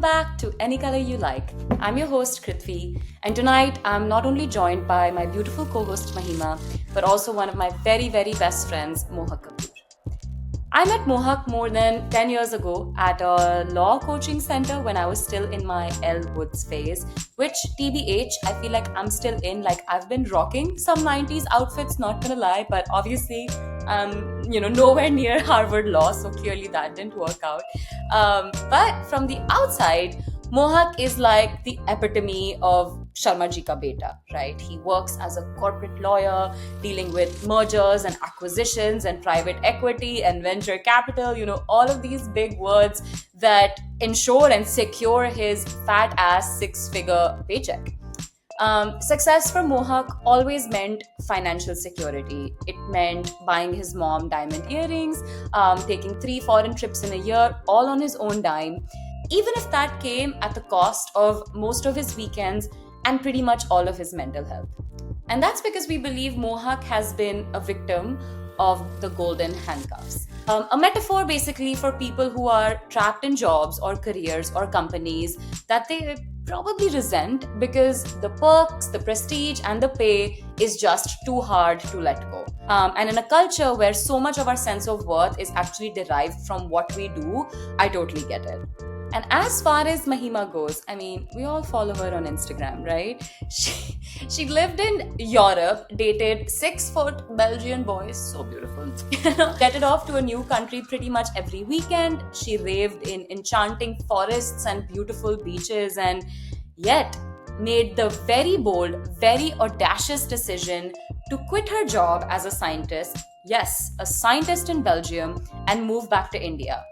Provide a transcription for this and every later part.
welcome back to Any Color You Like. I'm your host Kritvi, and tonight I'm not only joined by my beautiful co-host Mahima, but also one of my very, very best friends, Mohak Kapoor. I met Mohak more than 10 years ago at a law coaching center when I was still in my Elle Woods phase, which TBH, I feel like I'm still in. Like, I've been rocking some 90s outfits, not gonna lie, but obviously, nowhere near Harvard Law, so clearly that didn't work out. But from the outside, Mohak is like the epitome of Sharma ji ka beta, right? He works as a corporate lawyer, dealing with mergers and acquisitions and private equity and venture capital, all of these big words that ensure and secure his fat ass six-figure paycheck. Success for Mohak always meant financial security. It meant buying his mom diamond earrings, taking 3 foreign trips in a year, all on his own dime, even if that came at the cost of most of his weekends and pretty much all of his mental health. And that's because we believe Mohak has been a victim of the golden handcuffs. A metaphor basically for people who are trapped in jobs or careers or companies that they probably resent because the perks, the prestige, and the pay is just too hard to let go. And in a culture where so much of our sense of worth is actually derived from what we do, I totally get it. And as far as Mahima goes, I mean, we all follow her on Instagram, right? She lived in Europe, dated 6-foot Belgian boys, so beautiful. Jetted off to a new country pretty much every weekend. She raved in enchanting forests and beautiful beaches, and yet made the very bold, very audacious decision to quit her job as a scientist, yes, a scientist in Belgium, and move back to India.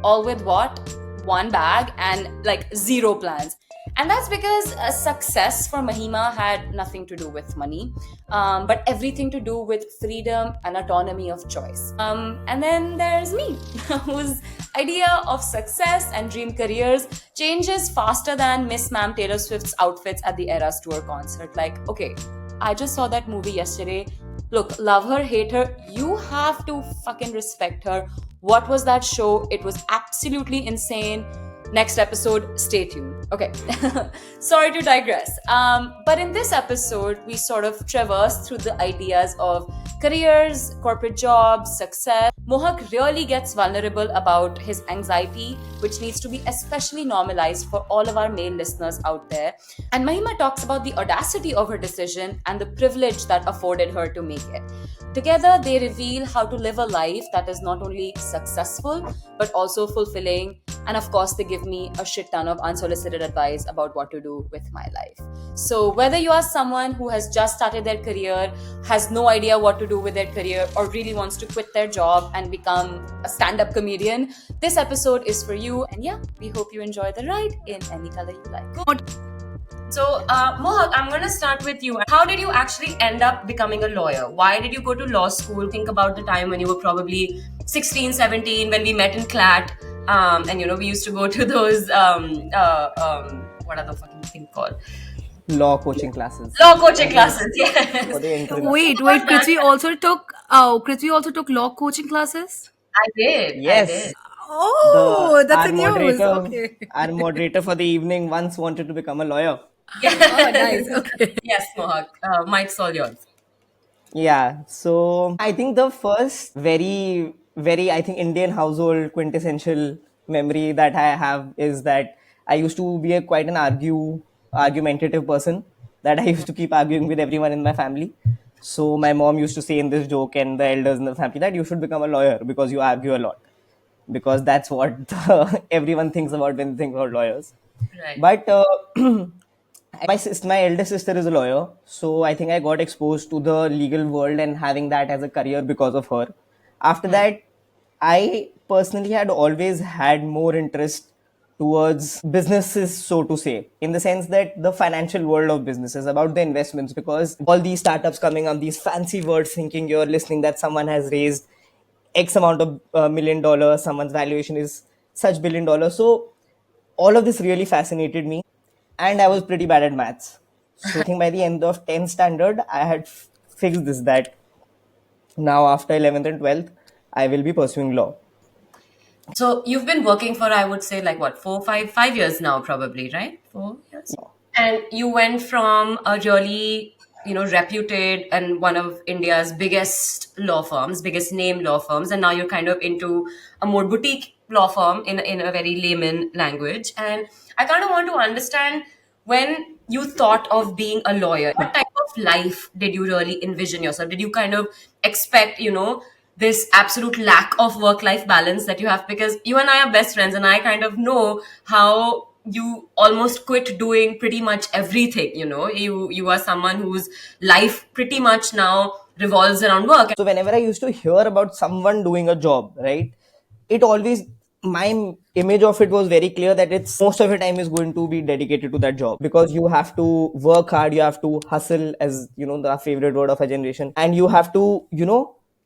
All with what? One bag and like zero plans. And that's because success for Mahima had nothing to do with money, but everything to do with freedom and autonomy of choice. And then there's me, whose idea of success and dream careers changes faster than Miss Ma'am Taylor Swift's outfits at the Eras Tour concert. Like, okay, I just saw that movie yesterday. Look, love her, hate her, you have to fucking respect her. What was that show? It was absolutely insane. Next episode, stay tuned. Okay, sorry to digress. But in this episode, we sort of traverse through the ideas of careers, corporate jobs, success. Mohak really gets vulnerable about his anxiety, which needs to be especially normalized for all of our male listeners out there. And Mahima talks about the audacity of her decision and the privilege that afforded her to make it. Together, they reveal how to live a life that is not only successful, but also fulfilling. And of course, they give me a shit ton of unsolicited advice about what to do with my life. So whether you are someone who has just started their career, has no idea what to do with their career, or really wants to quit their job and become a stand-up comedian, this episode is for you. And yeah, we hope you enjoy the ride in any color you like. So, Mohak, I'm going to start with you. How did you actually end up becoming a lawyer? Why did you go to law school? Think about the time when you were probably 16, 17, when we met in CLAT. And we used to go to those, what are the fucking thing called? Law coaching classes. Law coaching classes, yes. Wait. Kritvi also took law coaching classes? I did. Yes. Oh, that's our a news. moderator, Okay. our moderator for the evening once wanted to become a lawyer. Yes. Oh, nice. Okay. Yes, Mohak. Mike's all yours. Yeah. So I think the first very, very, I think Indian household quintessential memory that I have is that I used to be quite an argumentative person, that I used to keep arguing with everyone in my family. So my mom used to say in this joke and the elders in the family that you should become a lawyer because you argue a lot. Because that's what everyone thinks about when they think about lawyers. Right. But my elder sister is a lawyer, so I think I got exposed to the legal world and having that as a career because of her. After that, I personally had always had more interest towards businesses, so to say, in the sense that the financial world of businesses, about the investments, because all these startups coming up, these fancy words, thinking you're listening that someone has raised X amount of $1 million, someone's valuation is such $1 billion. So all of this really fascinated me, and I was pretty bad at maths. So I think by the end of 10th standard, I had fixed this, that now after 11th and 12th, I will be pursuing law. So you've been working for, I would say, like what, 5 years now, probably, right? 4 years. And you went from a really, reputed and one of India's biggest law firms, biggest name law firms, and now you're kind of into a more boutique law firm in a very layman language. And I kind of want to understand, when you thought of being a lawyer, what type of life did you really envision yourself? Did you kind of expect, this absolute lack of work life balance that you have? Because you and I are best friends, and I kind of know how you almost quit doing pretty much everything. You are someone whose life pretty much now revolves around work. So whenever I used to hear about someone doing a job, right, it always, my image of it was very clear that it's most of the time is going to be dedicated to that job, because you have to work hard, you have to hustle, as you know, the favorite word of a generation, and you have to,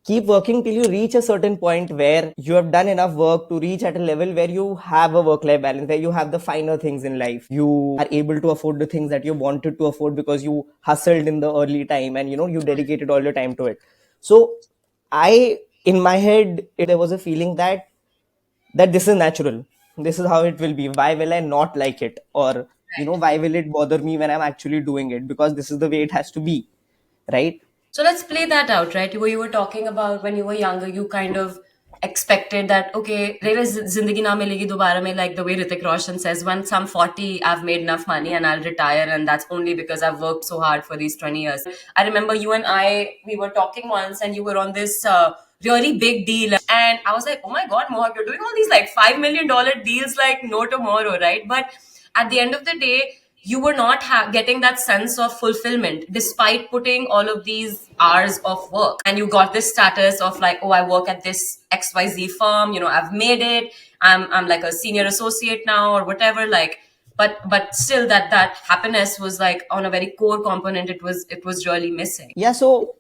keep working till you reach a certain point where you have done enough work to reach at a level where you have a work life balance, where you have the finer things in life, you are able to afford the things that you wanted to afford because you hustled in the early time, and you dedicated all your time to it. So I, in my head, there was a feeling that this is natural, this is how it will be, why will I not like it, or why will it bother me when I'm actually doing it, because this is the way it has to be, right? So let's play that out, right? You were talking about when you were younger, you kind of expected that, okay, there is zindagi na milegi dobara mein, like the way Hrithik Roshan says, once I'm 40, I've made enough money and I'll retire, and that's only because I've worked so hard for these 20 years. I remember you and we were talking once, and you were on this really big deal, and I was like, oh my God, Mohak, you're doing all these like $5 million deals like no tomorrow, right? But at the end of the day, you were not getting that sense of fulfillment despite putting all of these hours of work. And you got this status of like, oh, I work at this XYZ firm, I've made it, I'm like a senior associate now or whatever, like. But still, that happiness was like on a very core component, it was really missing. Yeah, so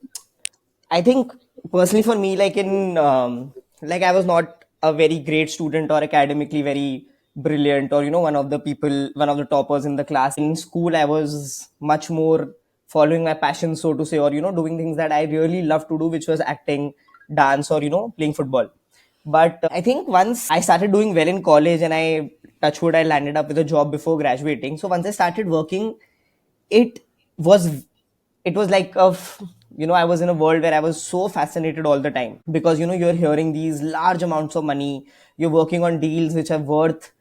I think personally for me, like like I was not a very great student or academically very brilliant, or one of the people, one of the toppers in the class. In school, I was much more following my passion, so to say, or doing things that I really love to do, which was acting, dance, or playing football. But I think once I started doing well in college, and I touch wood, I landed up with a job before graduating. So once I started working, it was it was like I was in a world where I was so fascinated all the time, because you're hearing these large amounts of money, you're working on deals which are worth,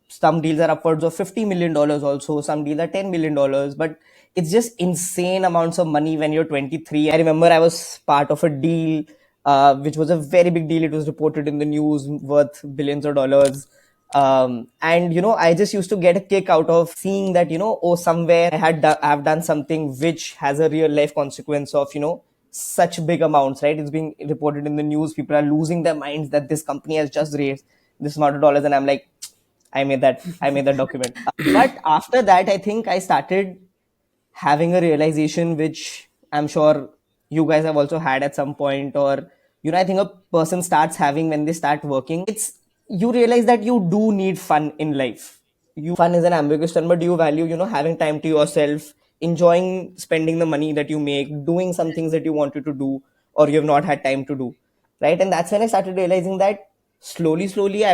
some deals are upwards of $50 million, also some deals are $10 million, but it's just insane amounts of money when you're 23. I remember I was part of a deal, which was a very big deal. It was reported in the news, worth billions of dollars. And I just used to get a kick out of seeing that, oh, somewhere I've done something which has a real life consequence of, such big amounts, right? It's being reported in the news, people are losing their minds that this company has just raised this amount of dollars, and I'm like, I made that document. But after that, I think I started having a realization, which I'm sure you guys have also had at some point, or I think a person starts having when they start working. It's, you realize that you do need fun in life. Fun is an ambiguous term, but you value having time to yourself, enjoying spending the money that you make, doing some things that you wanted to do or you have not had time to do, right? And that's when I started realizing that slowly I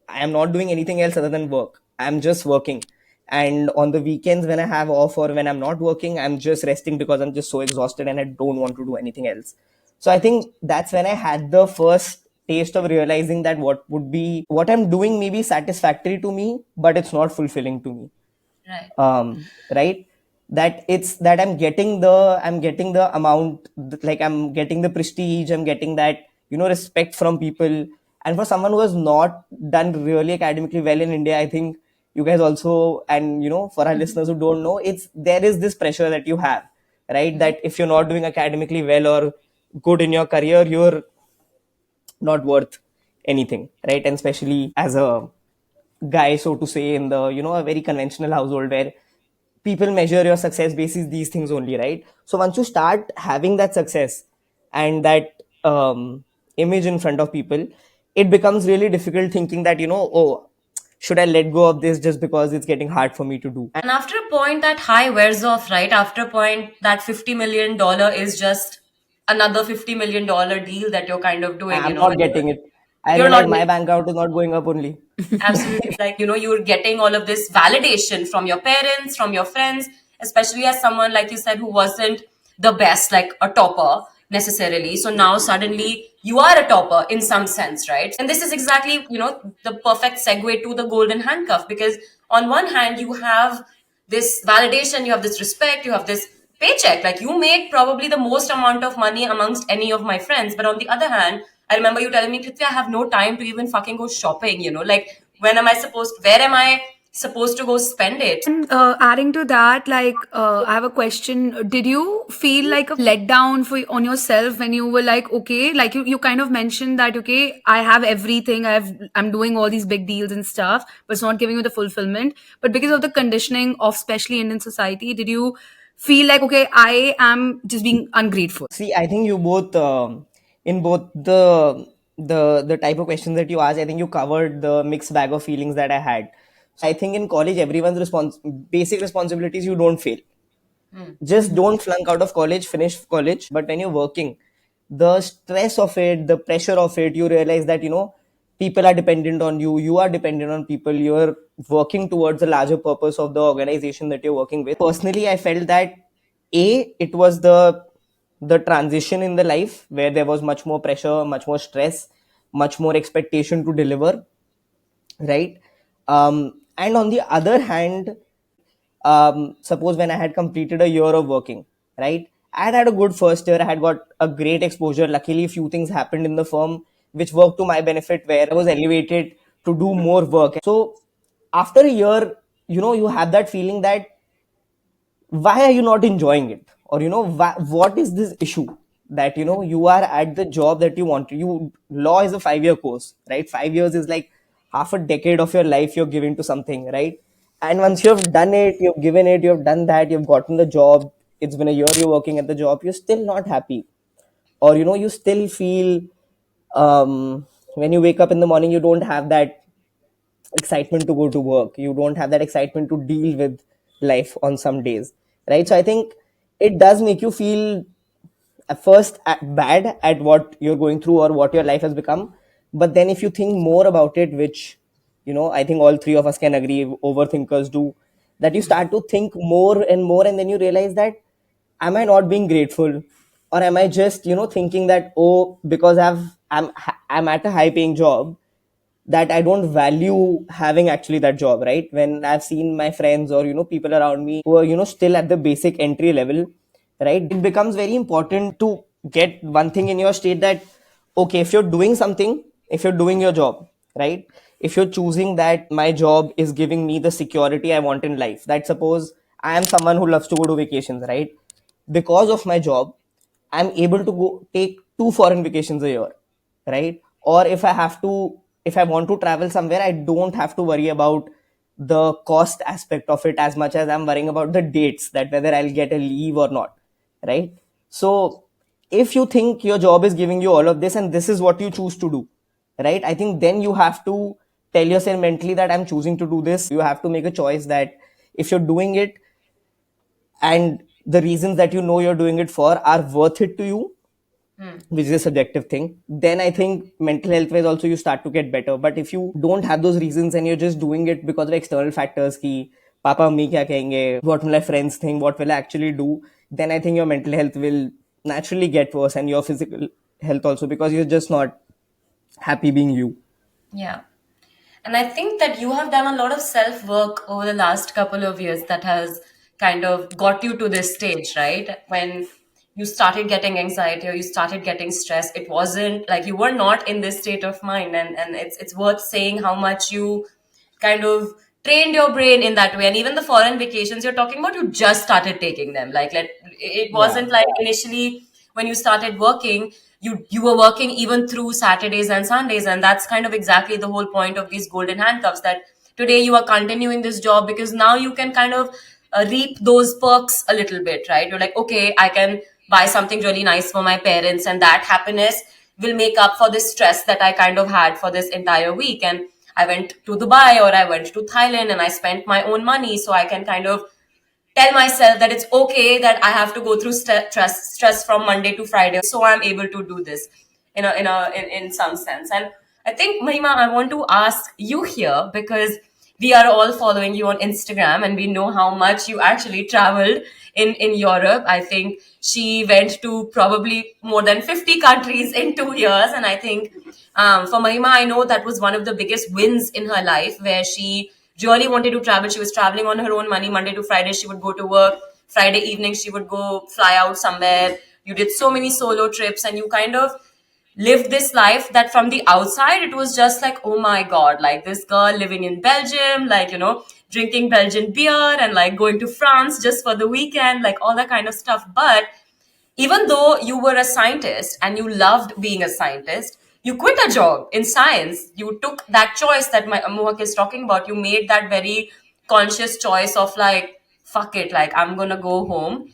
am not doing anything else other than work. I'm just working. And on the weekends, when I have off or when I'm not working, I'm just resting because I'm just so exhausted and I don't want to do anything else. So I think that's when I had the first taste of realizing that what I'm doing may be satisfactory to me, but it's not fulfilling to me. Right. Right, that it's that I'm getting the amount, like I'm getting the prestige, I'm getting that respect from people. And for someone who has not done really academically well in India, I think you guys also, and for our listeners who don't know, it's there is this pressure that you have, right, that if you're not doing academically well or good in your career, you're not worth anything, right? And especially as a guy, so to say, in the a very conventional household where people measure your success basis these things only, right? So once you start having that success and that image in front of people, it becomes really difficult thinking that oh, should I let go of this just because it's getting hard for me to do. And after a point, that high wears off, right? After a point, that $50 million is just another $50 million deal that you're kind of doing, I'm not when getting it. I You're realize not my bank account is not going up only. absolutely, like, you're getting all of this validation from your parents, from your friends, especially as someone, like you said, who wasn't the best, like a topper necessarily. So now suddenly you are a topper in some sense, right? And this is exactly, the perfect segue to the golden handcuff, because on one hand, you have this validation, you have this respect, you have this paycheck. Like, you make probably the most amount of money amongst any of my friends. But on the other hand, I remember you telling me, Kritvi, I have no time to even fucking go shopping, like, where am I supposed to go spend it? And adding to that, like, I have a question. Did you feel like a letdown on yourself when you were like, okay, like you kind of mentioned that, okay, I have everything, I'm doing all these big deals and stuff, but it's not giving you the fulfillment. But because of the conditioning of especially Indian society, did you feel like, okay, I am just being ungrateful? See, I think you both, in both the type of questions that you asked, I think you covered the mixed bag of feelings that I had. I think in college, everyone's basic responsibilities you don't fail. Just don't flunk out of college, finish college. But when you're working, the stress of it, the pressure of it, you realize that, people are dependent on you, you are dependent on people, you're working towards a larger purpose of the organization that you're working with. Personally, I felt that it was the transition in the life where there was much more pressure, much more stress, much more expectation to deliver, right? And on the other hand, suppose when I had completed a year of working, right? I had a good first year. I had got a great exposure. Luckily, a few things happened in the firm which worked to my benefit, where I was elevated to do more work. So after a year, you have that feeling that why are you not enjoying it, or what is this issue that you are at the job that you want. You Law is a 5-year course, right? 5 years is like half a decade of your life you're giving to something, right? And once you have done it, you've given it, you've done that, you've gotten the job, it's been a year you're working at the job, you're still not happy, or you still feel, when you wake up in the morning, you don't have that excitement to go to work, you don't have that excitement to deal with life on some days, right? So I think it does make you feel at first bad at what you're going through or what your life has become. But then if you think more about it, which I think all three of us can agree, overthinkers do, that you start to think more and more, and then you realize that, am I not being grateful, or am I just thinking that, oh, because I'm at a high paying job, that I don't value having actually that job, right? When I've seen my friends or people around me who are still at the basic entry level, right? It becomes very important to get one thing in your state that, okay, if you're doing something, if you're doing your job, right? If you're choosing that my job is giving me the security I want in life, that suppose I am someone who loves to go to vacations, right? Because of my job, I'm able to go take 2 foreign vacations a year, right? Or if I want to travel somewhere, I don't have to worry about the cost aspect of it as much as I'm worrying about the dates, that whether I'll get a leave or not, right? So if you think your job is giving you all of this and this is what you choose to do, right? I think then you have to tell yourself mentally that I'm choosing to do this. You have to make a choice that if you're doing it and the reasons that you're doing it for are worth it to you, which is a subjective thing, then I think mental health wise also you start to get better. But if you don't have those reasons and you're just doing it because of external factors, ki papa mummy kya kahenge, what will my friends think, what will I actually do, then I think your mental health will naturally get worse, and your physical health also, because you're just not happy being you. Yeah. And I think that you have done a lot of self work over the last couple of years that has kind of got you to this stage, right? When you started getting anxiety or you started getting stress, it wasn't like you were not in this state of mind. And it's worth saying how much you kind of trained your brain in that way. And even the foreign vacations you're talking about, you just started taking them. It Yeah. wasn't like initially when you started working, you were working even through Saturdays and Sundays. And that's kind of exactly the whole point of these golden handcuffs, that today you are continuing this job because now you can kind of reap those perks a little bit, right? You're like, okay, I can buy something really nice for my parents, and that happiness will make up for this stress that I kind of had for this entire week. And I went to Dubai or I went to Thailand and I spent my own money, so I can kind of tell myself that it's okay that I have to go through stress from Monday to Friday, so I'm able to do this in some sense. And I think, Mahima, I want to ask you here because we are all following you on Instagram and we know how much you actually traveled in Europe. I think she went to probably more than 50 countries in 2 years. And I think for Mahima, I know that was one of the biggest wins in her life where she really wanted to travel. She was traveling on her own money. Monday to Friday, she would go to work. Friday evening, she would go fly out somewhere. You did so many solo trips and you kind of lived this life that from the outside it was just like, oh my god, like this girl living in Belgium, like, drinking Belgian beer and like going to France just for the weekend, like all that kind of stuff. But even though you were a scientist and you loved being a scientist, you quit a job in science. You took that choice that my Mohak is talking about. You made that very conscious choice of like, fuck it, like I'm gonna go home.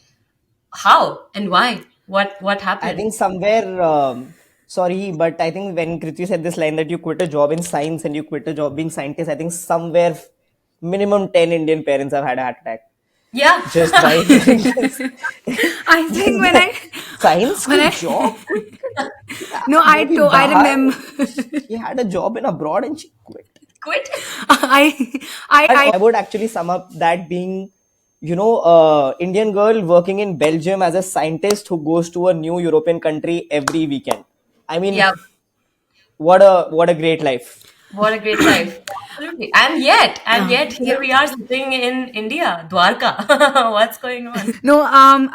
How and why? What I happened? think somewhere, sorry, but I think when Kritvi said this line that you quit a job in science and you quit a job being scientist, I think somewhere minimum 10 Indian parents have had a heart attack Yeah. just by hearing this. I think Just when that I science when की I job quit कर yeah, no, वो भी I बाहर. remember. She had a job in abroad and she quit. Quit. I But I I would actually sum up that being, Indian girl working in Belgium as a scientist who goes to a new European country every weekend. I mean, Yeah. what a great life. What a great life. Absolutely. And yet, here yeah. we are sitting in India, Dwarka. What's going on? No,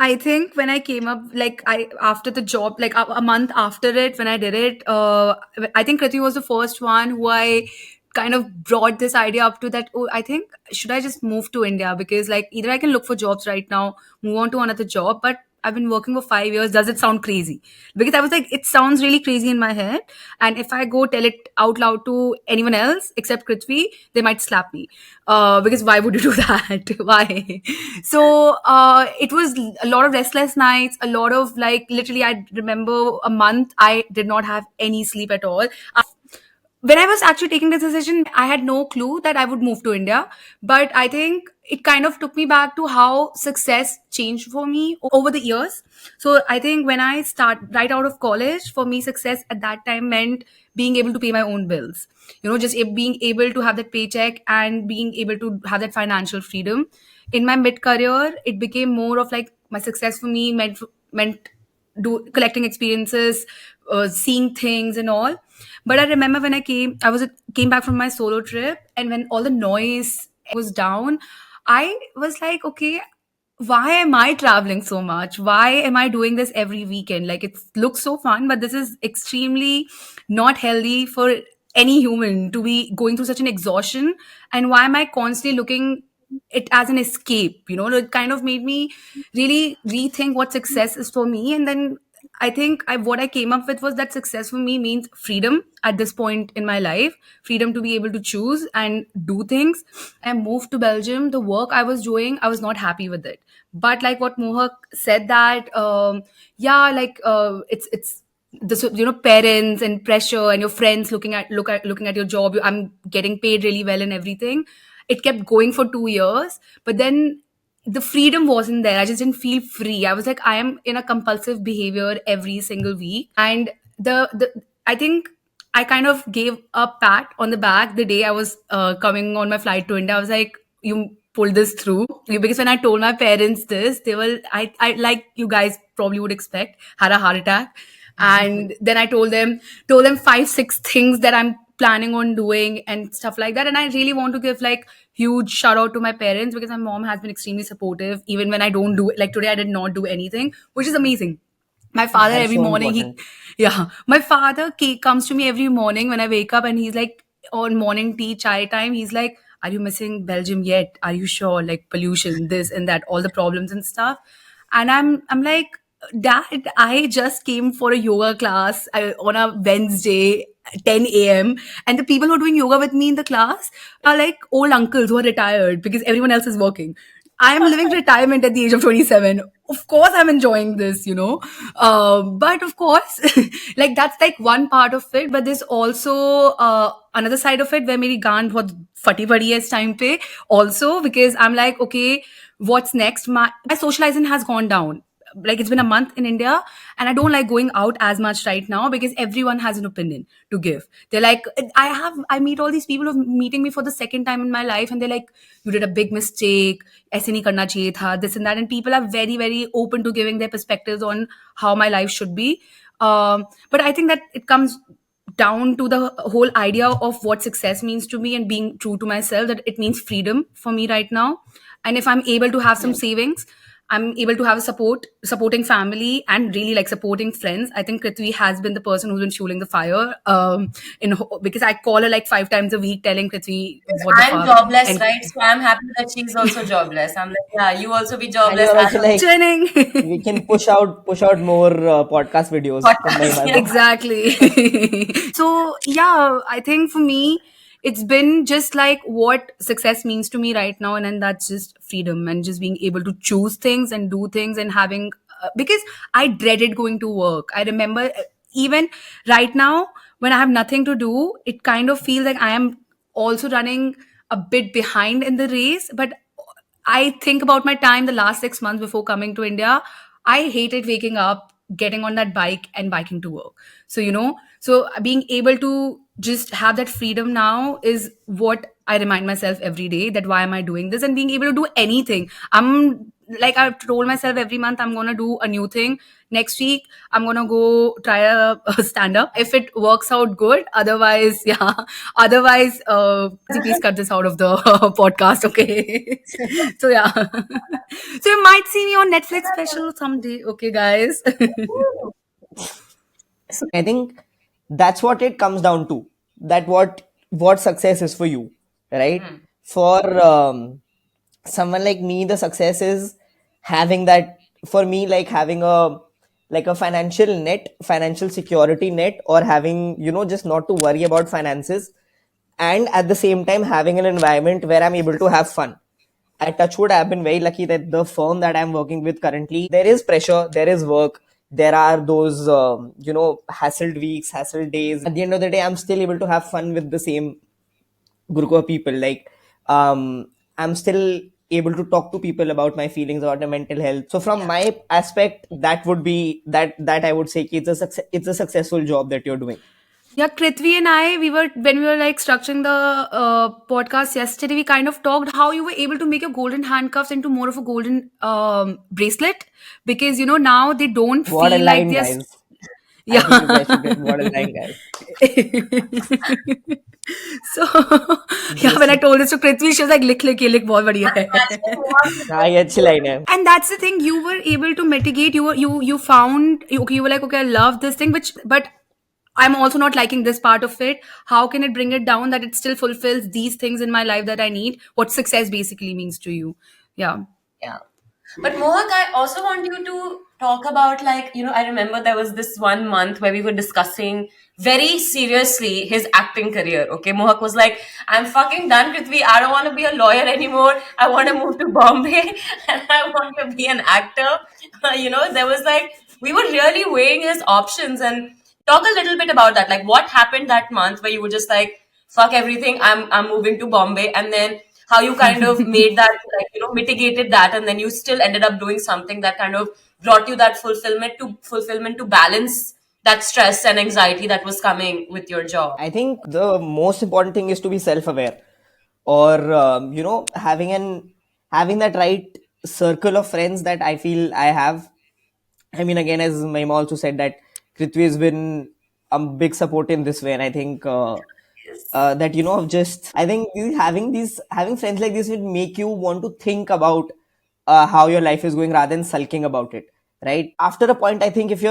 I think when I came up, like I after the job, like a month after it, when I did it, I think Kriti was the first one who I kind of brought this idea up to that. Oh, I think should I just move to India because like either I can look for jobs right now, move on to another job, but I've been working for 5 years. Does it sound crazy? Because I was like, it sounds really crazy in my head, and if I go tell it out loud to anyone else except Kritvi, they might slap me. Because why would you do that? Why? So it was a lot of restless nights, a lot of like literally, I remember a month I did not have any sleep at all. When I was actually taking this decision, I had no clue that I would move to India. But I think it kind of took me back to how success changed for me over the years. So I think when I start right out of college, for me, success at that time meant being able to pay my own bills. Just being able to have that paycheck and being able to have that financial freedom. In my mid career, it became more of like my success for me meant do collecting experiences, seeing things and all. But I remember when came back from my solo trip, and when all the noise was down, I was like, okay, why am I traveling so much? Why am I doing this every weekend? Like it looks so fun, but this is extremely not healthy for any human to be going through such an exhaustion. And why am I constantly looking it as an escape? It kind of made me really rethink what success is for me. And then I think what I came up with was that success for me means freedom at this point in my life, freedom to be able to choose and do things. I moved to Belgium. The work I was doing, I was not happy with it. But like what Mohak said, that yeah, like it's the parents and pressure and your friends looking at your job. I'm getting paid really well and everything. It kept going for 2 years, but then the freedom wasn't there. I just didn't feel free. I was like, I am in a compulsive behavior every single week. And the I think I kind of gave a pat on the back the day I was coming on my flight to India. I was like, you pulled this through. Because when I told my parents this, they were, I like you guys probably would expect, had a heart attack. And then I told them 5 6 things that I'm planning on doing and stuff like that. And I really want to give like huge shout out to my parents, because my mom has been extremely supportive even when I don't do it. Like today I did not do anything, which is amazing. My father That's every so morning, important. my father comes to me every morning when I wake up, and he's like, on morning tea chai time, he's like, are you missing Belgium yet? Are you sure? Like pollution, this and that, all the problems and stuff. And I'm like, dad, I just came for a yoga class on a Wednesday 10 a.m. and the people who are doing yoga with me in the class are like old uncles who are retired because everyone else is working. I am living retirement at the age of 27. Of course, I'm enjoying this. But of course, like that's like one part of it. But there's also another side of it where maybe gaan bahut fati padi hai is time pe also, because I'm like, okay, what's next? My socializing has gone down. like it's been a month in India, and I don't like going out as much right now because everyone has an opinion to give. They're like, I meet all these people who are meeting me for the second time in my life, and they're like, you did a big mistake, aise nahi karna chahiye tha, this and that. And people are very, very open to giving their perspectives on how my life should be. But I think that it comes down to the whole idea of what success means to me and being true to myself, that it means freedom for me right now. And if I'm able to have some savings, I'm able to have a supporting family, and really like supporting friends. I think Kritvi has been the person who's been fueling the fire. Because I call her like 5 times a week, telling Kritvi what the I'm fuck. jobless, And right? So I'm happy that she's also jobless. I'm like, yeah, you also be And jobless you're as also a like, training. we can push out more podcast videos from podcast. Mahima's Yeah. end. Exactly. So yeah, I think for me it's been just like what success means to me right now, and then that's just freedom and just being able to choose things and do things and having because I dreaded going to work. I remember even right now when I have nothing to do, it kind of feels like I am also running a bit behind in the race. But I think about my time the last 6 months before coming to India. I hated waking up, getting on that bike, and biking to work. So, so being able to just have that freedom now is what I remind myself every day, that why am I doing this, and being able to do anything. I'm like, I've told myself every month I'm going to do a new thing. Next week, I'm going to go try a stand up. If it works out good, otherwise, yeah. Otherwise, please cut this out of the podcast, okay? So, yeah. So, you might see me on Netflix special someday, okay, guys? I think that's what it comes down to. That what success is for you, right? For someone like me, the success is having that. For me, like having a financial security net, or having just not to worry about finances, and at the same time having an environment where I'm able to have fun. At Touchwood, I've been very lucky that the firm that I'm working with currently, there is pressure, there is work, there are those, hassled weeks, hassled days. At the end of the day, I'm still able to have fun with the same group of people. Like, I'm still able to talk to people about my feelings about my mental health. So from my aspect, that would be that I would say it's a successful job that you're doing. Yeah, Kritvi and I, when we were like structuring the podcast yesterday, we kind of talked how you were able to make your golden handcuffs into more of a golden bracelet, because now they don't What a feel like line, they're. guys. I think you Yeah. guys should get what a line, guys. So yeah, when This I told this to Kritvi, she was like, "Lick, lick, ये lick, बहुत बढ़िया Actually, है." what हाँ, ये अच्छी line है. And that's the thing, you were able to mitigate. You found, okay, you were like, okay, I love this thing, which but I'm also not liking this part of it. How can it bring it down that it still fulfills these things in my life that I need? What success basically means to you? Yeah. Yeah. But Mohak, I also want you to talk about, like, I remember there was this one month where we were discussing very seriously his acting career. Okay, Mohak was like, I'm fucking done, Kritvi. I don't want to be a lawyer anymore. I want to move to Bombay and I want to be an actor. There was like, we were really weighing his options, and talk a little bit about that. Like, what happened that month where you were just like, fuck everything, I'm moving to Bombay, and then how you kind of made that, like, mitigated that, and then you still ended up doing something that kind of brought you that fulfillment to balance that stress and anxiety that was coming with your job. I think the most important thing is to be self-aware, or having that right circle of friends that I feel I have. I mean, again, as Mahima also said, that Kritvi has been a big support in this way, and I think that just I think having friends like this will make you want to think about how your life is going rather than sulking about it, right? After a point, I think if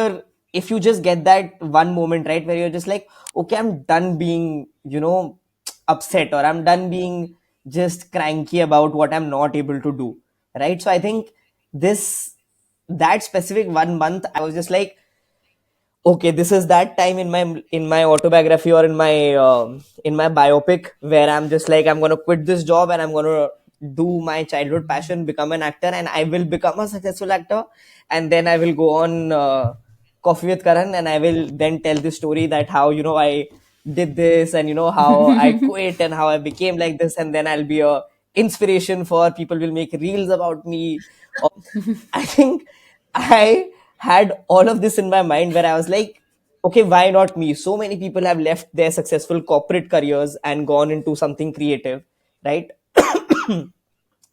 you just get that one moment, right, where you're just like, okay, I'm done being upset, or I'm done being just cranky about what I'm not able to do, right? So I think this that specific 1 month, I was just like, okay, this is that time in my autobiography, or in my biopic, where I'm just like, I'm gonna quit this job and I'm gonna do my childhood passion, become an actor, and I will become a successful actor, and then I will go on Coffee with Karan, and I will then tell the story that how I did this, and how I quit and how I became like this, and then I'll be a inspiration for people, will make reels about me. Or I think I had all of this in my mind where I was like, okay, why not me? So many people have left their successful corporate careers and gone into something creative, right?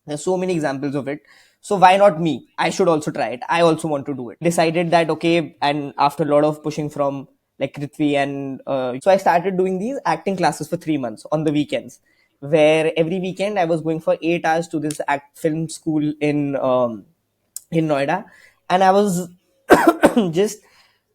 There's so many examples of it. So why not me? I should also try it. I also want to do it. Decided that okay, and after a lot of pushing from like Kritvi and so I started doing these acting classes for 3 months on the weekends, where every weekend I was going for 8 hours to this act film school in Noida, and I was just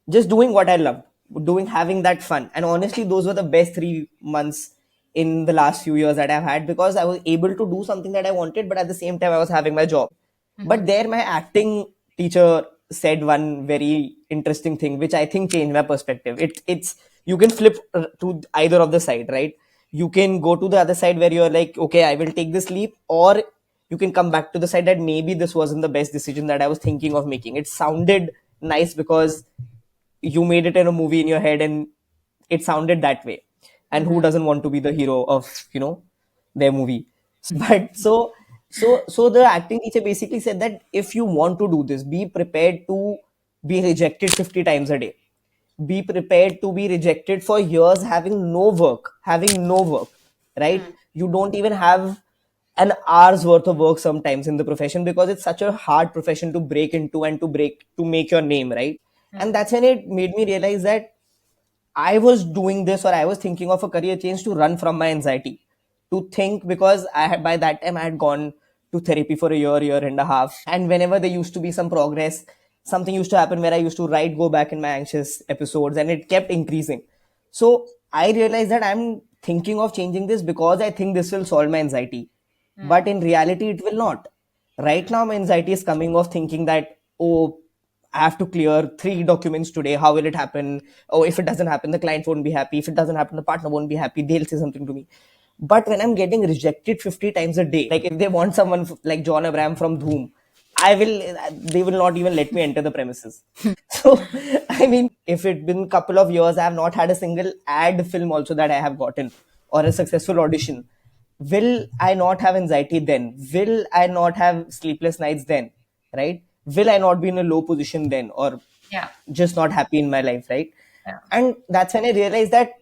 just doing what I loved, doing having that fun. And honestly, those were the best 3 months in the last few years that I've had because I was able to do something that I wanted, but at the same time I was having my job. But there, my acting teacher said one very interesting thing, which I think changed my perspective. It's you can flip to either of the side, right? You can go to the other side where you're like, okay, I will take this leap, or you can come back to the side that maybe this wasn't the best decision that I was thinking of making. It sounded nice because you made it in a movie in your head and it sounded that way. And who doesn't want to be the hero of, their movie? But so the acting teacher basically said that if you want to do this, be prepared to be rejected 50 times a day. Be prepared to be rejected for years having no work, right? You don't even have an hour's worth of work sometimes in the profession because it's such a hard profession to break into and to make your name, right? And that's when it made me realize that I was doing this or I was thinking of a career change to run from my anxiety, to think because I had by that time I had gone to therapy for a year and a half. And whenever there used to be some progress, something used to happen where I used to go back in my anxious episodes and it kept increasing. So I realized that I'm thinking of changing this because I think this will solve my anxiety. But in reality, it will not. Right now, my anxiety is coming off thinking that, oh, I have to clear 3 documents today. How will it happen? Oh, if it doesn't happen, the client won't be happy. If it doesn't happen, the partner won't be happy. They'll say something to me. But when I'm getting rejected 50 times a day, like if they want someone like John Abraham from Dhoom, they will not even let me enter the premises. So, I mean, if it's been a couple of years, I have not had a single ad film also that I have gotten or a successful audition. Will I not have anxiety then? Will I not have sleepless nights then? Right? Will I not be in a low position then or Yeah. just not happy in my life? Right? Yeah. And that's when I realized that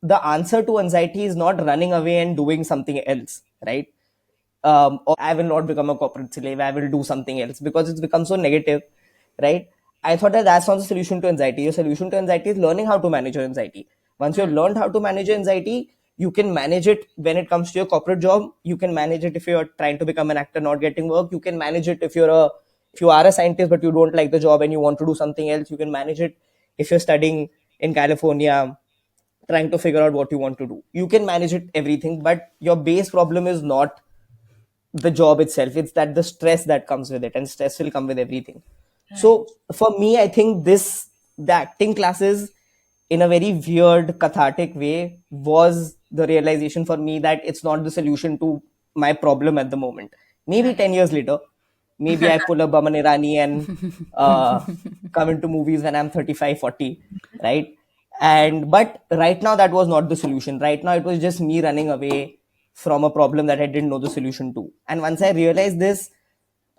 the answer to anxiety is not running away and doing something else, right? Or I will not become a corporate slave, I will do something else because it's become so negative, right? I thought that that's not the solution to anxiety. Your solution to anxiety is learning how to manage your anxiety. Once you've learned how to manage your anxiety, you can manage it when it comes to your corporate job. You can manage it if you're trying to become an actor, not getting work. You can manage it if you are a scientist but you don't like the job and you want to do something else. You can manage it if you're studying in California trying to figure out what you want to do. You can manage it everything, but your base problem is not the job itself. It's that the stress that comes with it, and stress will come with everything. So for me, I think the acting classes in a very weird cathartic way was the realization for me that it's not the solution to my problem at the moment. Maybe 10 years later, maybe I pull a Baman Irani and come into movies when I'm 35, 40, right? And but right now that was not the solution. Right now it was just me running away from a problem that I didn't know the solution to. And once I realized this,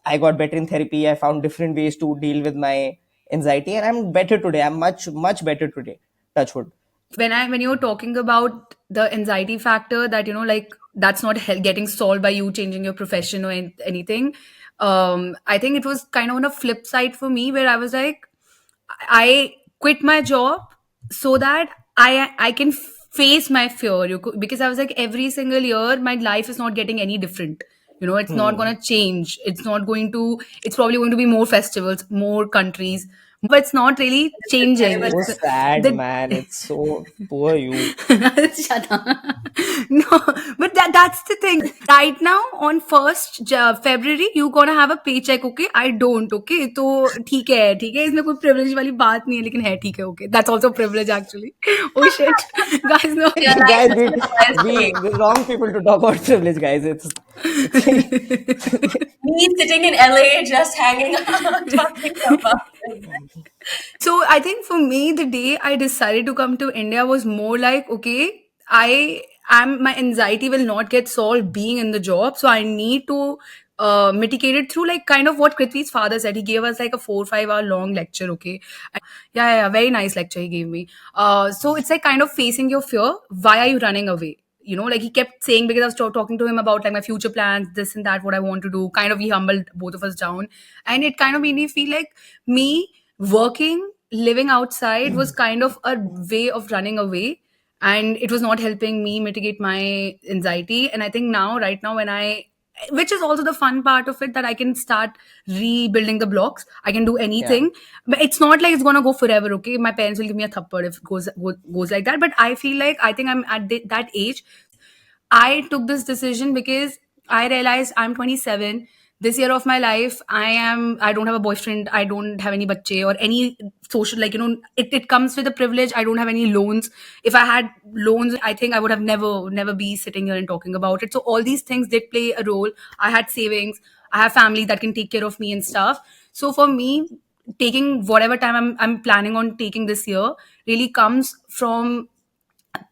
I got better in therapy. I found different ways to deal with my anxiety, and I'm better today. I'm much better today. Touch wood. When you're talking about the anxiety factor, that like that's not getting solved by you changing your profession or anything. I think it was kind of on a flip side for me, where I was like, I quit my job so that I can face my fear. Because I was like, every single year my life is not getting any different. It's not Hmm. going to change. It's probably going to be more festivals, more countries, but it's not really It's a changing. terrible So It's sad, the man. It's so poor you. Shut up. No, but that's the thing. Right now, on 1st February, you gonna have a paycheck, okay? I don't, okay? तो ठीक है इसमें कोई privilege वाली बात नहीं है लेकिन है ठीक है, okay? That's also privilege actually. Oh shit, guys, no. Your life Guys, is we for the world's we sake. the wrong people to talk about privilege, guys. It's Me sitting in LA just hanging out talking about it. So I think for me, the day I decided to come to India was more like, okay, I am my anxiety will not get solved being in the job. So I need to mitigated through like kind of what Kritvi's father said. He gave us like a 4 or 5 hour long lecture, okay? Yeah, very nice lecture he gave me. So it's like kind of facing your fear. Why are you running away? You know, like he kept saying, because I was talking to him about like my future plans, this and that, what I want to do. Kind of, he humbled both of us down, and it kind of made me feel like me working, living outside was kind of a way of running away, and it was not helping me mitigate my anxiety. And I think now, right now, when I, which is also the fun part of it, that I can start rebuilding the blocks. I can do Yeah. anything, but it's not like it's gonna go forever. Okay, my parents will give me a thappad if it goes like that. But I feel like I think I'm at that age. I took this decision because I realized I'm 27. This year of my life, I don't have a boyfriend. I don't have any bache or any social, like, it comes with a privilege. I don't have any loans. If I had loans, I think I would have never be sitting here and talking about it. So all these things did play a role. I had savings. I have family that can take care of me and stuff. So for me, taking whatever time I'm planning on taking this year really comes from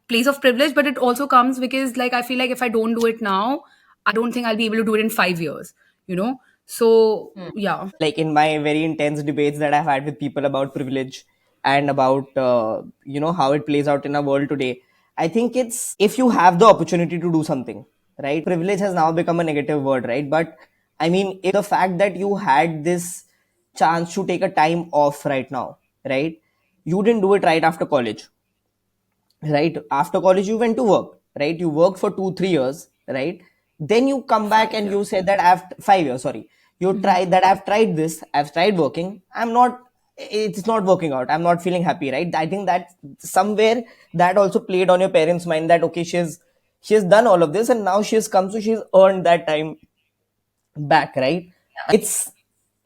place of privilege, but it also comes because like I feel like if I don't do it now, I don't think I'll be able to do it in 5 years, you know? So yeah. Like in my very intense debates that I've had with people about privilege and about how it plays out in our world today, I think it's if you have the opportunity to do something, right? Privilege has now become a negative word, right? But I mean, if the fact that you had this chance to take a time off right now, right? You didn't do it right after college, right? After college you went to work, right? You worked for 2 3 years, right? Then you come back Five and years. you say that after 5 years, sorry, you Mhm. tried that, I've tried this, I've tried working, I'm not, it's not working out, I'm not feeling happy, right? I think that somewhere that also played on your parents mind that okay, she has done all of this and now she has come, so she's earned that time back, right? It's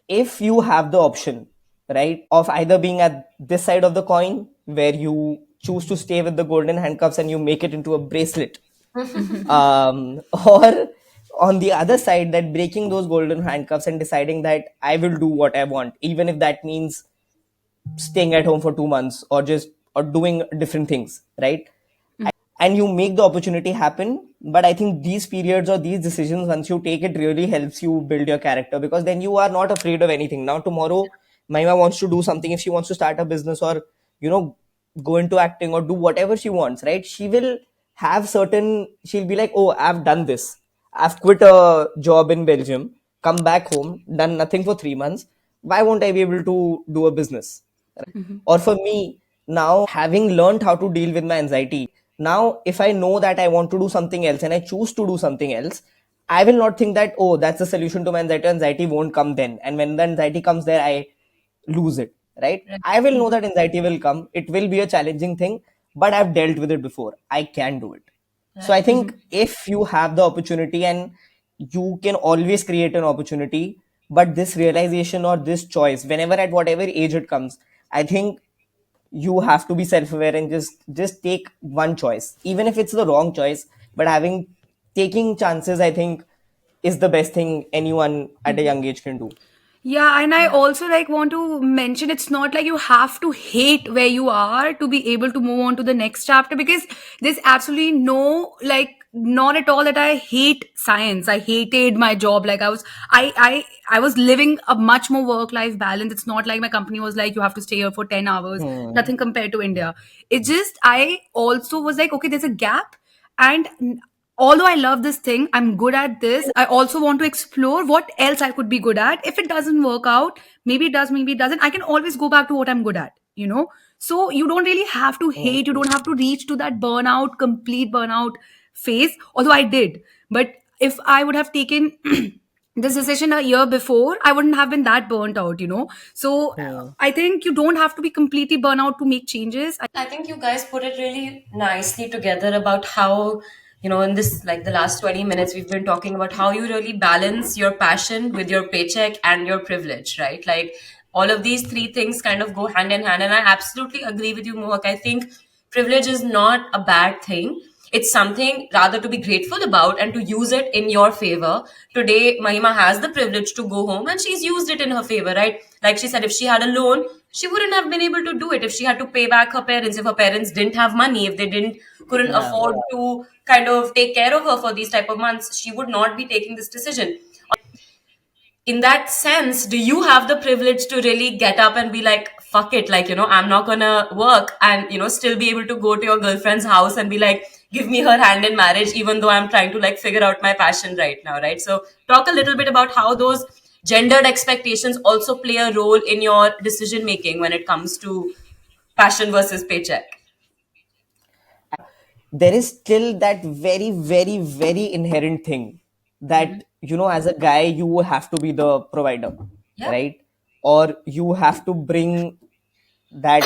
if you have the option, right, of either being at this side of the coin where you choose to stay with the golden handcuffs and you make it into a bracelet, Mhm. or on the other side, that breaking those golden handcuffs and deciding that I will do what I want, even if that means staying at home for 2 months or just or doing different things, right? And you make the opportunity happen. But I think these periods or these decisions, once you take it, really helps you build your character, because then you are not afraid of anything. Now tomorrow Mahima wants to do something, if she wants to start a business or you know go into acting or do whatever she wants, right? She will have certain, she'll be like, oh, I've done this, I've quit a job in Belgium, come back home, done nothing for 3 months, why won't I be able to do a business? Mhm. Or for me, now having learned how to deal with my anxiety, now if I know that I want to do something else and I choose to do something else, I will not think that, oh, that's the solution to my anxiety. Anxiety won't come then, and when the anxiety comes there, I lose it, right? I will know that anxiety will come, it will be a challenging thing, but I've dealt with it before, I can do it. So I think if you have the opportunity, and you can always create an opportunity, but this realization or this choice, whenever at whatever age it comes, I think you have to be self-aware and just take one choice, even if it's the wrong choice. But having taking chances, I think, is the best thing anyone at a young age can do. Yeah, and I also like want to mention it's not like you have to hate where you are to be able to move on to the next chapter, because there's absolutely no like not at all that I hate science. I hated my job. Like I was living a much more work life balance. It's not like my company was like you have to stay here for 10 hours. Hmm. Nothing compared to India. It just I also was like okay, there's a gap, and although I love this thing, I'm good at this, I also want to explore what else I could be good at. If it doesn't work out, maybe it does, maybe it doesn't, I can always go back to what I'm good at, you know? So you don't really have to hate, you Hmm. don't have to reach to that burnout, complete burnout phase, although I did. But if I would have taken this decision a year before, I wouldn't have been that burnt out, you know? So Hmm. I think you don't have to be completely burnt out to make changes. I think you guys put it really nicely together about how, in this, like the last 20 minutes, we've been talking about how you really balance your passion with your paycheck and your privilege, right? Like all of these three things kind of go hand in hand. And I absolutely agree with you, Mohak. I think privilege is not a bad thing. It's something rather to be grateful about and to use it in your favor. Today, Mahima has the privilege to go home and she's used it in her favor, right? Like she said, if she had a loan, she wouldn't have been able to do it. If she had to pay back her parents, if her parents didn't have money, if they didn't couldn't Yeah. afford to kind of take care of her for these type of months, she would not be taking this decision. in that sense, do you have the privilege to really get up and be like, fuck it, like, I'm not gonna work, and, still be able to go to your girlfriend's house and be like, give me her hand in marriage, even though I'm trying to like figure out my passion right now, right? So, talk a little bit about how those gendered expectations also play a role in your decision making when it comes to passion versus paycheck. There is still that very, very, very inherent thing that, as a guy, you have to be the provider, Yeah. right? Or you have to bring that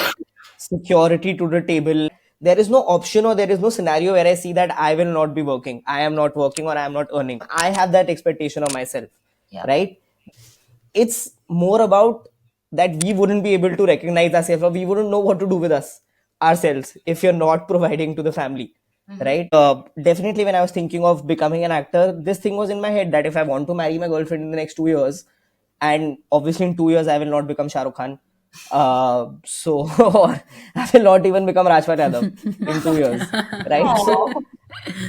security to the table. There is no option, or there is no scenario where I see that I will not be working, I am not working, or I am not earning. I have that expectation of myself, Yeah. right? It's more about that we wouldn't be able to recognize ourselves, or we wouldn't know what to do with us ourselves if you're not providing to the family, right? Definitely, when I was thinking of becoming an actor, this thing was in my head that if I want to marry my girlfriend in the next 2 years, and obviously in 2 years I will not become Shah Rukh Khan, so or I will not even become Rajpal Yadav in 2 years, right?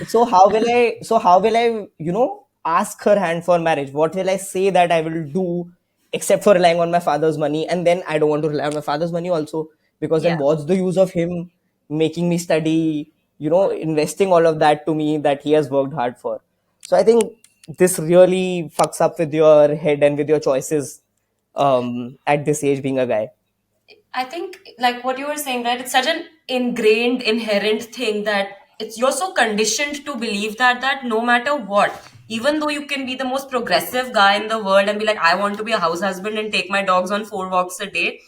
So how will I ask her hand for marriage? What will I say that I will do, except for relying on my father's money? And then I don't want to rely on my father's money also, because Yeah. then what's the use of him making me study, investing all of that to me that he has worked hard for? So I think this really fucks up with your head and with your choices, at this age, being a guy. I think, like what you were saying, right? It's such an ingrained, inherent thing that it's you're so conditioned to believe that no matter what, even though you can be the most progressive guy in the world and be like, I want to be a house husband and take my dogs on 4 walks a day,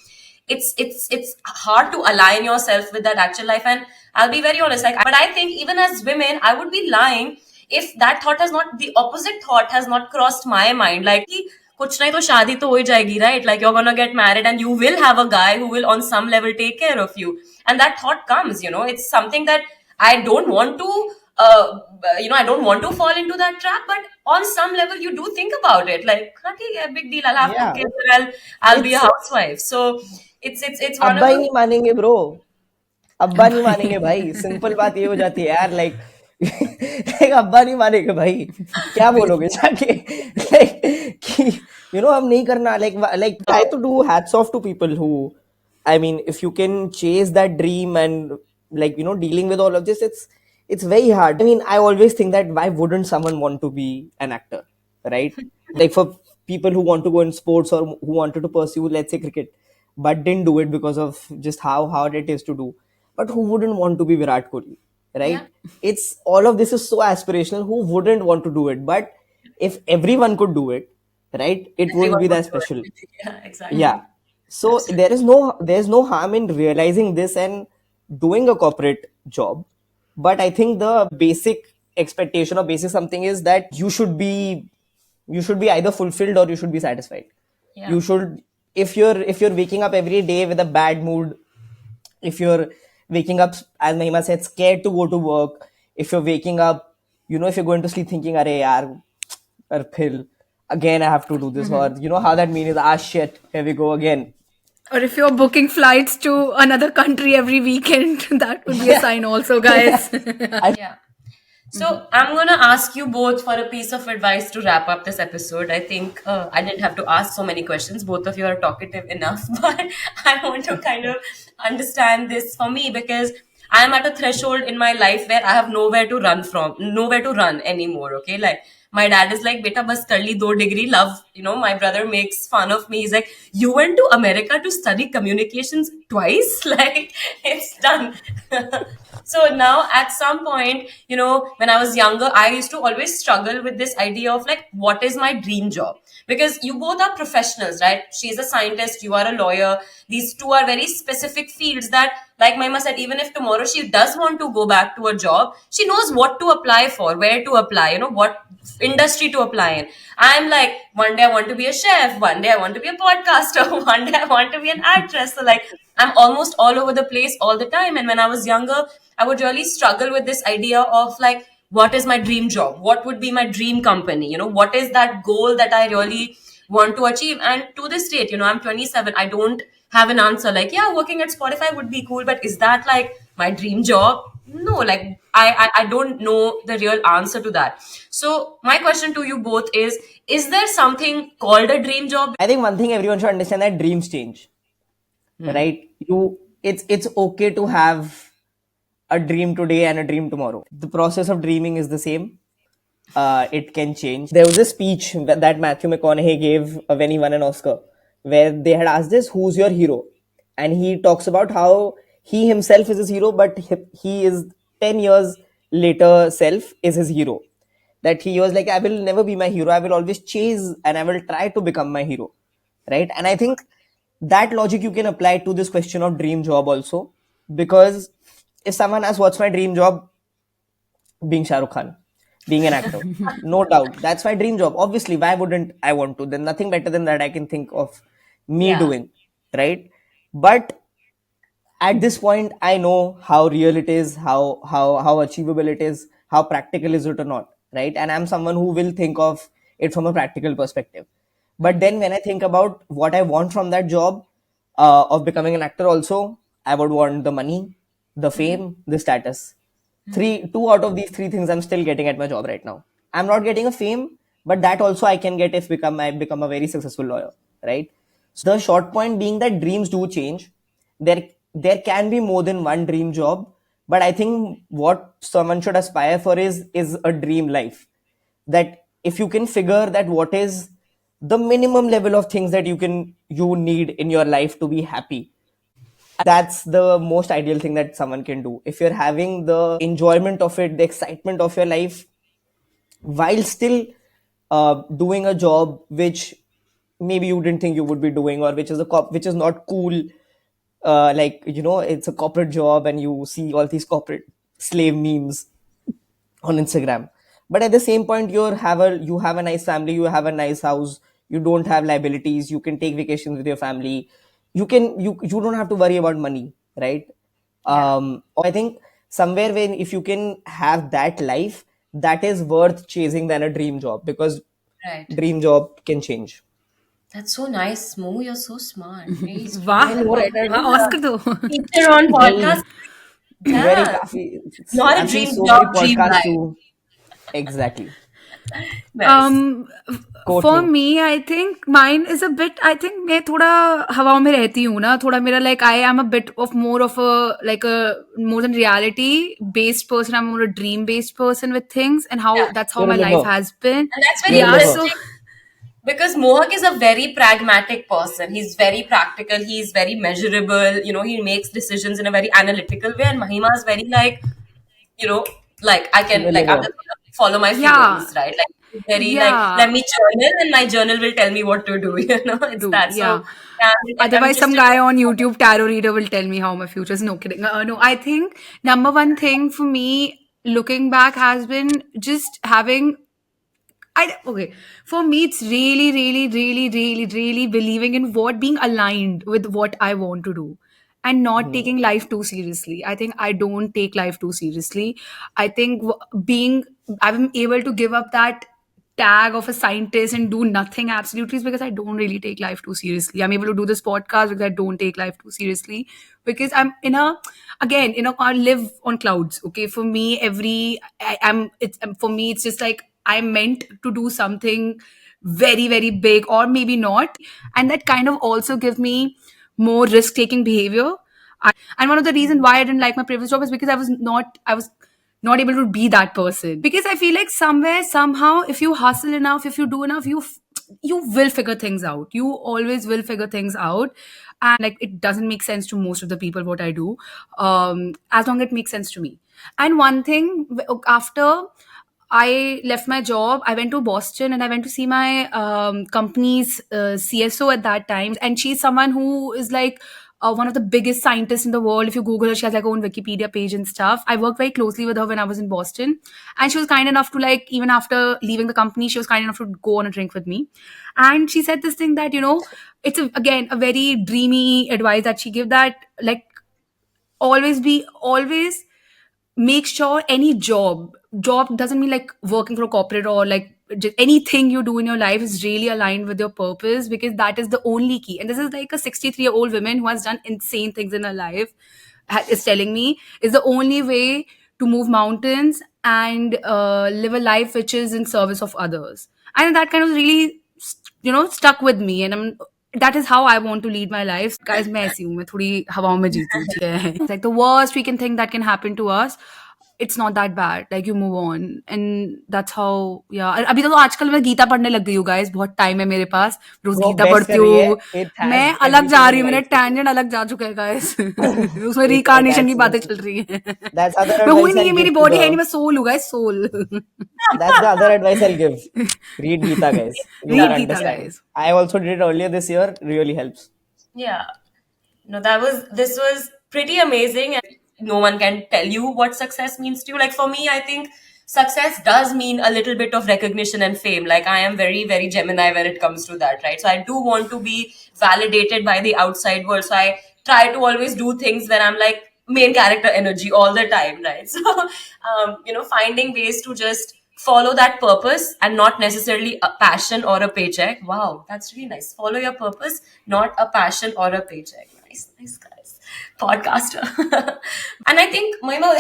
it's hard to align yourself with that actual life. And I'll be very honest, like, but I think even as women, I would be lying if that thought has not, the opposite thought has not crossed my mind, like कि कुछ नहीं तो शादी तो हो ही जाएगी, right? Like, you're gonna get married and you will have a guy who will on some level take care of you, and that thought comes, it's something that I don't want to, I don't want to fall into that trap, but on some level you do think about it, like, okay, yeah, big deal, I'll have two Yeah, kids and I'll be a it's housewife. So it's one of अब्बा ही those. नहीं मानेंगे bro, अब्बा नहीं मानेंगे भाई, simple बात ये हो जाती है यार, लाइक लाइक अब्बा नहीं मानेंगे भाई, क्या बोलोगे जाके, लाइक कि हम नहीं करना, like try to do hats off to people who, I mean, if you can chase that dream and, like, dealing with all of this, it's very hard. I mean, I always think that why wouldn't someone want to be an actor, right? Like, for people who want to go in sports, or who wanted to pursue, let's say, cricket, but didn't do it because of just how hard it is to do. But who wouldn't want to be Virat Kohli, Yeah. right? It's all of this is so aspirational. Who wouldn't want to do it? But if everyone could do it, right, it wouldn't Everyone be would that do special. it. Yeah, exactly. Yeah. So Absolutely. there's no harm in realizing this and doing a corporate job. But I think the basic expectation, or basic something, is that you should be either fulfilled, or you should be satisfied. Yeah. You should, if you're waking up every day with a bad mood, if you're waking up, as Mahima said, scared to go to work, if you're waking up, if you're going to sleep thinking, "Arey yaar, or phir again I have to do this," or how that means is, ah shit, here we go again. Or if you're booking flights to another country every weekend, that would be a Yeah, sign also, yeah. guys. I Yeah. So I'm gonna ask you both for a piece of advice to wrap up this episode. I think I didn't have to ask so many questions. Both of you are talkative enough, but I want to kind of understand this for me, because I am at a threshold in my life where I have nowhere to run from, nowhere to run anymore. Okay, like my dad is like, "Beta, bas kar li 2 degree." Love, my brother makes fun of me. He's like, "You went to America to study communications twice? Like, it's done." So now at some point, when I was younger, I used to always struggle with this idea of like, what is my dream job? Because you both are professionals, right? She's a scientist, you are a lawyer. These two are very specific fields that, like Mahima said, even if tomorrow she does want to go back to a job, she knows what to apply for, where to apply, what industry to apply in. I'm like, one day I want to be a chef, one day I want to be a podcaster, one day I want to be an actress. So like, I'm almost all over the place all the time. And when I was younger, I would really struggle with this idea of like, what is my dream job? What would be my dream company? What is that goal that I really want to achieve? And to this date, I'm 27. I don't have an answer like, yeah, working at Spotify would be cool, but is that like my dream job? No, like I don't know the real answer to that. So my question to you both is there something called a dream job? I think one thing everyone should understand, that dreams change, Hmm. right? It's okay to have a dream today and a dream tomorrow. The process of dreaming is the same. It can change. There was a speech that Matthew McConaughey gave when he won an Oscar, where they had asked this, "Who's your hero?" And he talks about how he himself is his hero, but he is 10 years later self is his hero. That he was like, "I will never be my hero. I will always chase and I will try to become my hero." Right? And I think that logic you can apply to this question of dream job also, because if someone asks, "What's my dream job?" Being Shah Rukh Khan, being an actor. No doubt. That's my dream job. Obviously, why wouldn't I want to? There's nothing better than that I can think of me Yeah. doing, right? But at this point, I know how real it is, how achievable it is, how practical is it or not, right? And I'm someone who will think of it from a practical perspective. But then when I think about what I want from that job of becoming an actor, also, I would want the money, the fame, the status. Two out of these three things I'm still getting at my job right now. I'm not getting a fame, but that also I can get if I become a very successful lawyer, right? So the short point being that dreams do change. There can be more than one dream job, but I think what someone should aspire for is a dream life. That if you can figure that what is the minimum level of things that you need in your life to be happy, that's the most ideal thing that someone can do. If you're having the enjoyment of it, the excitement of your life, while still doing a job which maybe you didn't think you would be doing, or which is not cool, like it's a corporate job and you see all these corporate slave memes on Instagram. But at the same point, you have a nice family, you have a nice house, you don't have liabilities, you can take vacations with your family, you don't have to worry about money, right? Yeah. I think somewhere when if you can have that life, that is worth chasing than a dream job, because Right. dream job can change. That's so nice, Mo. You're so smart. Very वाह I know, right? वाह Oscar दो teacher on podcast. Very, very Damn. coffee. Not a I've seen dream so job, many dream podcasts life. to exactly Nice. um quote for me. me I think mine is a bit I think मैं थोड़ा हवाओं में रहती हूँ ना थोड़ा मेरा like I am a bit of more of a like a more than reality based person. I'm more a dream based person with things and how Yeah. that's how You're a my life liver. has been. And that's very You're a Yeah, liver. so interesting because Mohak is a very pragmatic person. He's very practical. He's very measurable. He makes decisions in a very analytical way. And Mahima is very like, you know, like She's a I'm liver. just gonna follow my yeah, feelings, right? Like he's very like, let yeah, me journal and my journal will tell me what to do. It's do that. So yeah. yeah, I'm Otherwise, some interested. guy on YouTube tarot reader will tell me how my future is. No kidding. No, I think number one thing for me, looking back, has been just having okay. For me, it's really, really, really, really, really believing in what being aligned with what I want to do and not Hmm. taking life too seriously. I think I don't take life too seriously. I think being I'm able to give up that tag of a scientist and do nothing absolutely is because I don't really take life too seriously. I'm able to do this podcast because I don't take life too seriously because I'm in a again I live on clouds. Okay, for me I'm it's for me it's just like I'm meant to do something very very big or maybe not, and that kind of also give me more risk taking behavior. And one of the reasons why I didn't like my previous job is because I was not able to be that person because I feel like somewhere somehow if you hustle enough, if you do enough, you will figure things out. You always will figure things out. And like it doesn't make sense to most of the people what I do, as long as it makes sense to me. And one thing after I left my job, I went to Boston and I went to see my company's CSO at that time. And she's someone who is like one of the biggest scientists in the world. If you Google her, she has like her own Wikipedia page and stuff. I worked very closely with her when I was in Boston. And she was kind enough to like, even after leaving the company, she was kind enough to go on a drink with me. And she said this thing that, it's again a very dreamy advice that she gave that like always make sure any job doesn't mean like working for a corporate or like just anything you do in your life is really aligned with your purpose because that is the only key. And this is like a 63-year-old woman who has done insane things in her life. is telling me is the only way to move mountains and live a life which is in service of others. And that kind of really, stuck with me. And that is how I want to lead my life. Guys, मैं ऐसी हूँ, मैं थोड़ी हवाओं में जीती हूँ, ठीक है? It's like the worst we can think that can happen to us, it's not that bad. Like you move on, and that's how. Yeah. अभी तो आजकल मैं गीता पढ़ने लग गई हूँ, guys. बहुत टाइम है मेरे पास, रोज वो गीता बेस्ट पढ़ती कर रही है. हूँ. It has मैं अलग जा everything रही in हूँ, मेरे life. टैंजेंट अलग जा चुके हैं, guys. उसमें रिकार्नेशन की बातें चल रही हैं. That's other मैं हुई advice नहीं है, I'll मेरी give to बॉडी है नहीं, the. मैं सोल हूँ, guys. Soul. That's the other advice I'll give. Read Gita, guys. You will Read Gita, understand. guys. I also did it earlier this year. Really helps. Yeah. No, this was pretty amazing, and no one can tell you what success means to you. Like for me, I think success does mean a little bit of recognition and fame. Like I am very, very Gemini when it comes to that, right? So I do want to be validated by the outside world. So I try to always do things where I'm like main character energy all the time, right? So finding ways to just follow that purpose and not necessarily a passion or a paycheck. Wow, that's really nice. Follow your purpose, not a passion or a paycheck. Nice, nice guys. Podcaster. And I think Mahima,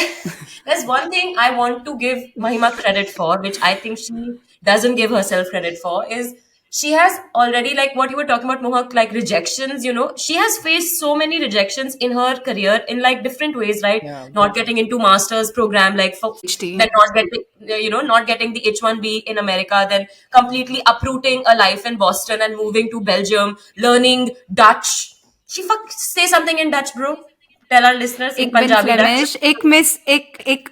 there's one thing I want to give Mahima credit for, which I think she doesn't give herself credit for, is she has already, like what you were talking about, Mohak, like rejections, she has faced so many rejections in her career in like different ways, right? Yeah. Not getting into master's program, like for then not getting, not getting the H1B in America, then completely uprooting a life in Boston and moving to Belgium, learning Dutch. Say something in Dutch, bro. Tell our listeners in Ik ben Punjabi Dutch. Flemish.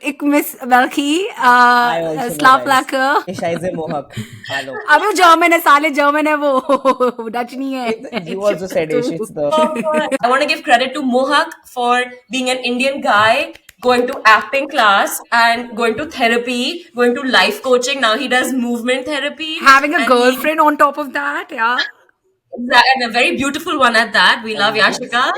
Ik miss België. I also know, Slaap guys. lekker. Ishaize Mohak. Hello. अबे वो German है, साले German है वो, Dutch नहीं है. You also said Ish. It's the. I want to give credit to Mohak for being an Indian guy, going to acting class and going to therapy, going to life coaching. Now he does movement therapy. Having a and girlfriend on top of that, yeah. and a very beautiful one at that. We love Yashika.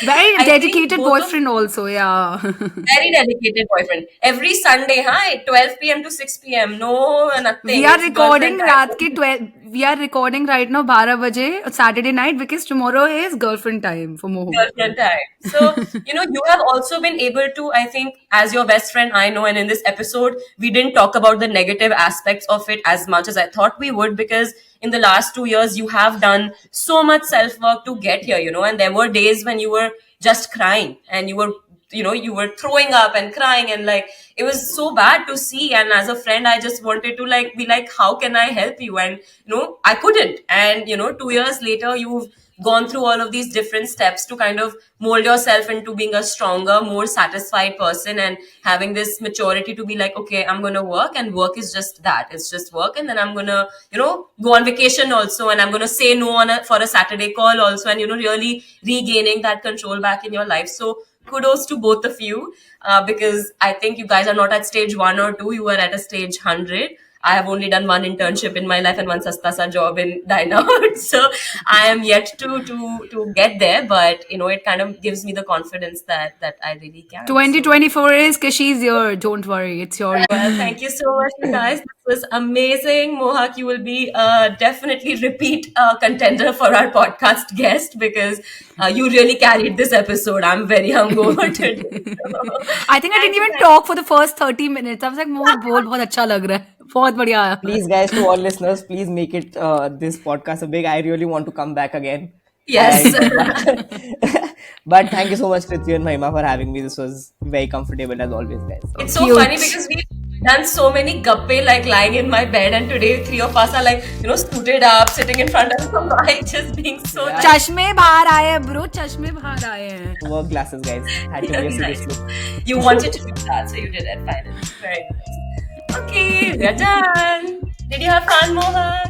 Very I think dedicated both of- boyfriend also, yeah. Very dedicated boyfriend. Every Sunday, hi, 12 p.m. to 6 p.m. No, nothing. We are It's recording girlfriend time. रात के 12. We are recording right now 12 बजे Saturday night because tomorrow is girlfriend time for Mohak. Girlfriend time. So, you have also been able to, I think, as your best friend, I know, and in this episode, we didn't talk about the negative aspects of it as much as I thought we would, because in the last 2 years, you have done so much self work to get here, and there were days when you were just crying and you were throwing up and crying, and like it was so bad to see. And as a friend, I just wanted to like be like, how can I help you? And I couldn't. And 2 years later, you've gone through all of these different steps to kind of mold yourself into being a stronger, more satisfied person, and having this maturity to be like, okay, I'm gonna work, and work is just that, it's just work. And then I'm gonna go on vacation also, and I'm gonna say no for a Saturday call also, and really regaining that control back in your life. So kudos to both of you, because I think you guys are not at stage 1 or 2, you are at a stage 100. I have only done one internship in my life and one sastasa job in Dine Out. So I am yet to get there, but it kind of gives me the confidence that I really can. 2024 is Kashi's year. Don't worry, it's your year. Well, thank you so much, you guys. This was amazing. Mohak, you will be definitely repeat contender for our podcast guest, because you really carried this episode. I'm very hungover today. I think I didn't even talk for the first 30 minutes. I was like, मोहक बोल, बहुत अच्छा लग रहा है, बहुत बढ़िया. Please, guys, to all listeners, please make it this podcast a big. I really want to come back again. Yes. But thank you so much, Kritvi and Mahima, for having me. This was very comfortable as always, guys. It's so Cute. funny because we've done so many gappe like lying in my bed, and today 3 of us are like, suited up, sitting in front of the mic, just being so nice. चश्मे बाहर आए हैं, bro. चश्मे बाहर आए हैं. Work glasses, guys. Had to be a serious look. You wanted to do that, so you did it finally. Very nice. Okay, we're done. Did you have fun, Mohak?